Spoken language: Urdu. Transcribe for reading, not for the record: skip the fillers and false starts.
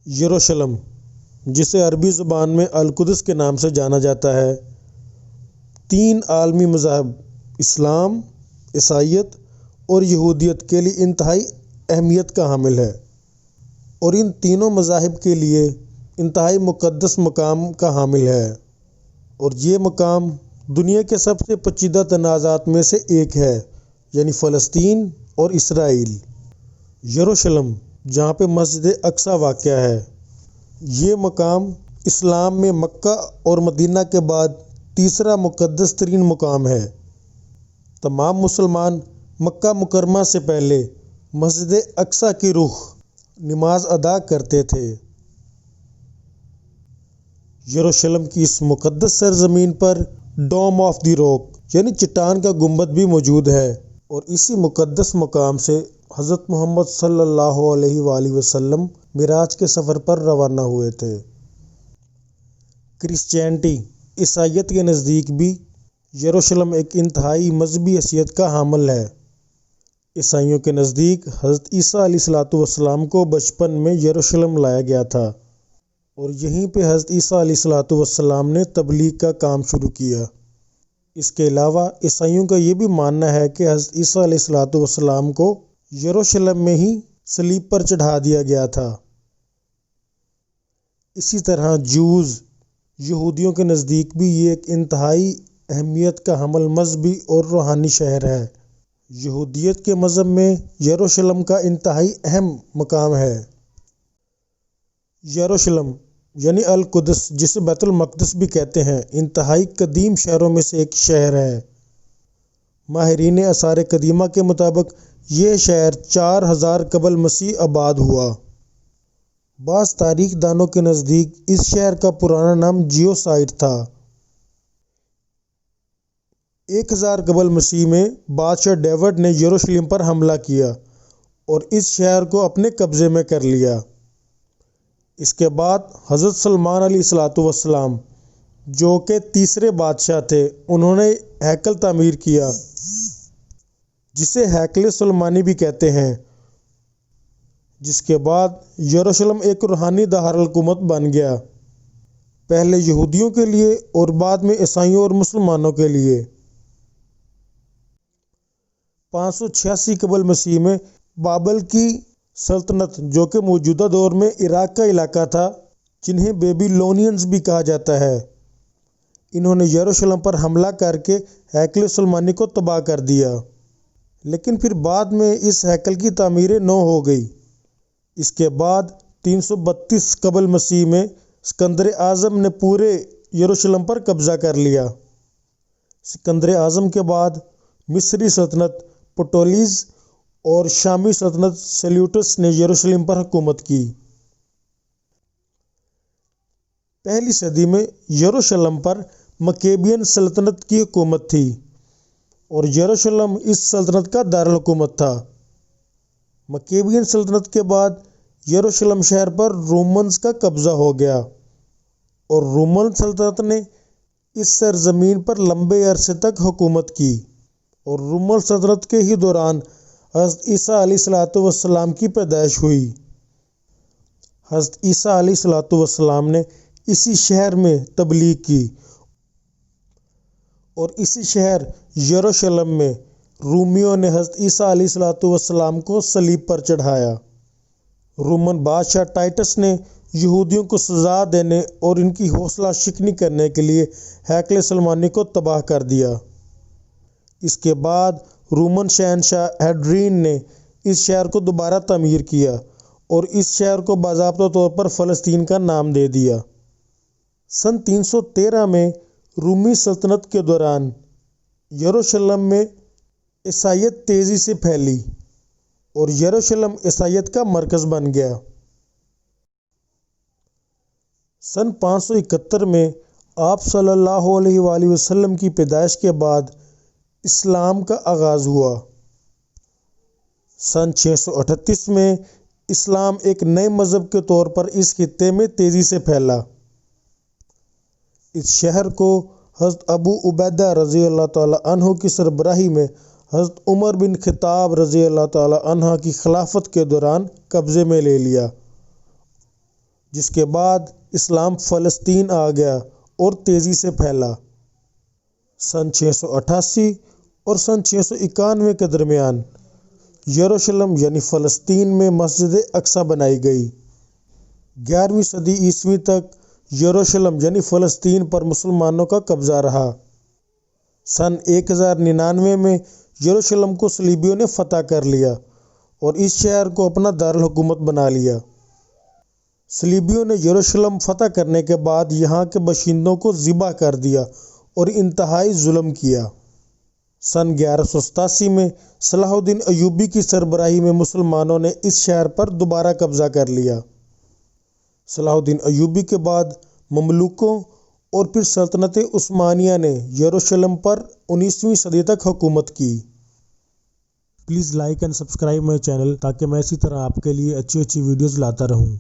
یروشلم، جسے عربی زبان میں القدس کے نام سے جانا جاتا ہے، 3 عالمی مذاہب اسلام، عیسائیت اور یہودیت کے لیے انتہائی اہمیت کا حامل ہے اور ان تینوں مذاہب کے لیے انتہائی مقدس مقام کا حامل ہے، اور یہ مقام دنیا کے سب سے پیچیدہ تنازعات میں سے ایک ہے، یعنی فلسطین اور اسرائیل۔ یروشلم، جہاں پہ مسجد اقصیٰ واقع ہے، یہ مقام اسلام میں مکہ اور مدینہ کے بعد تیسرا مقدس ترین مقام ہے۔ تمام مسلمان مکہ مکرمہ سے پہلے مسجد اقصیٰ کی رخ نماز ادا کرتے تھے۔ یروشلم کی اس مقدس سرزمین پر ڈوم آف دی راک یعنی چٹان کا گنبد بھی موجود ہے، اور اسی مقدس مقام سے حضرت محمد صلی اللہ علیہ وآلہ وسلم معراج کے سفر پر روانہ ہوئے تھے۔ کرسچینٹی، عیسائیت کے نزدیک بھی یروشلم ایک انتہائی مذہبی حیثیت کا حامل ہے۔ عیسائیوں کے نزدیک حضرت عیسیٰ علیہ السلام کو بچپن میں یروشلم لایا گیا تھا، اور یہیں پہ حضرت عیسیٰ علیہ السلام نے تبلیغ کا کام شروع کیا۔ اس کے علاوہ عیسائیوں کا یہ بھی ماننا ہے کہ حضرت عیسیٰ علیہ السلام کو یروشلم میں ہی صلیب پر چڑھا دیا گیا تھا۔ اسی طرح جوز، یہودیوں کے نزدیک بھی یہ ایک انتہائی اہمیت کا حامل مذہبی اور روحانی شہر ہے۔ یہودیت کے مذہب میں یروشلم کا انتہائی اہم مقام ہے۔ یروشلم یعنی القدس، جسے بیت المقدس بھی کہتے ہیں، انتہائی قدیم شہروں میں سے ایک شہر ہے۔ ماہرین آثار قدیمہ کے مطابق یہ شہر 4000 قبل مسیح آباد ہوا۔ بعض تاریخ دانوں کے نزدیک اس شہر کا پرانا نام جیو سائٹ تھا۔ 1000 قبل مسیح میں بادشاہ ڈیوڈ نے یروشلم پر حملہ کیا اور اس شہر کو اپنے قبضے میں کر لیا۔ اس کے بعد حضرت سلمان علیہ السلام، جو کہ تیسرے بادشاہ تھے، انہوں نے ہیکل تعمیر کیا، جسے ہیکل سلیمانی بھی کہتے ہیں، جس کے بعد یروشلم ایک روحانی دارالحکومت بن گیا، پہلے یہودیوں کے لیے اور بعد میں عیسائیوں اور مسلمانوں کے لیے۔ 586 قبل مسیح میں بابل کی سلطنت، جو کہ موجودہ دور میں عراق کا علاقہ تھا، جنہیں بیبیلونینز بھی کہا جاتا ہے، انہوں نے یروشلم پر حملہ کر کے ہیکل سلیمانی کو تباہ کر دیا، لیکن پھر بعد میں اس ہیکل کی تعمیر نو ہو گئی۔ اس کے بعد 332 قبل مسیح میں اسکندر اعظم نے پورے یروشلم پر قبضہ کر لیا۔ اسکندر اعظم کے بعد مصری سلطنت پٹولیز اور شامی سلطنت سیلیوکس نے یروشلم پر حکومت کی۔ پہلی صدی میں یروشلم پر مکیبین سلطنت کی حکومت تھی اور یروشلم اس سلطنت کا دارالحکومت تھا۔ مکیبین سلطنت کے بعد یروشلم شہر پر رومنز کا قبضہ ہو گیا، اور رومن سلطنت نے اس سرزمین پر لمبے عرصے تک حکومت کی، اور رومن سلطنت کے ہی دوران حضرت عیسیٰ علیہ السلام کی پیدائش ہوئی۔ حضرت عیسیٰ علیہ السلام نے اسی شہر میں تبلیغ کی، اور اسی شہر یروشلم میں رومیوں نے حضرت عیسیٰ علیہ السلام کو صلیب پر چڑھایا۔ رومن بادشاہ ٹائٹس نے یہودیوں کو سزا دینے اور ان کی حوصلہ شکنی کرنے کے لیے ہیکل سلیمانی کو تباہ کر دیا۔ اس کے بعد رومن شہنشاہ ہیڈرین نے اس شہر کو دوبارہ تعمیر کیا اور اس شہر کو باضابطہ طور پر فلسطین کا نام دے دیا۔ سن 313 میں رومی سلطنت کے دوران یروشلم میں عیسائیت تیزی سے پھیلی اور یروشلم عیسائیت کا مرکز بن گیا۔ سن 571 میں آپ صلی اللہ علیہ وآلہ وسلم کی پیدائش کے بعد اسلام کا آغاز ہوا۔ سن 638 میں اسلام ایک نئے مذہب کے طور پر اس خطے میں تیزی سے پھیلا۔ اس شہر کو حضرت ابو عبیدہ رضی اللہ تعالیٰ عنہ کی سربراہی میں حضرت عمر بن خطاب رضی اللہ تعالیٰ عنہ کی خلافت کے دوران قبضے میں لے لیا، جس کے بعد اسلام فلسطین آ گیا اور تیزی سے پھیلا۔ سن 688 اور سن 691 کے درمیان یروشلم یعنی فلسطین میں مسجد اقصی بنائی گئی۔ 11ویں صدی عیسوی تک یروشلم یعنی فلسطین پر مسلمانوں کا قبضہ رہا۔ سن 1099 میں یروشلم کو صلیبیوں نے فتح کر لیا اور اس شہر کو اپنا دارالحکومت بنا لیا۔ صلیبیوں نے یروشلم فتح کرنے کے بعد یہاں کے باشندوں کو ذبح کر دیا اور انتہائی ظلم کیا۔ سن 1187 میں صلاح الدین ایوبی کی سربراہی میں مسلمانوں نے اس شہر پر دوبارہ قبضہ کر لیا۔ صلاح الدین ایوبی کے بعد مملوکوں اور پھر سلطنت عثمانیہ نے یروشلم پر 19ویں صدی تک حکومت کی۔ Please like and subscribe my channel تاکہ میں اسی طرح آپ کے لیے اچھی ویڈیوز لاتا رہوں۔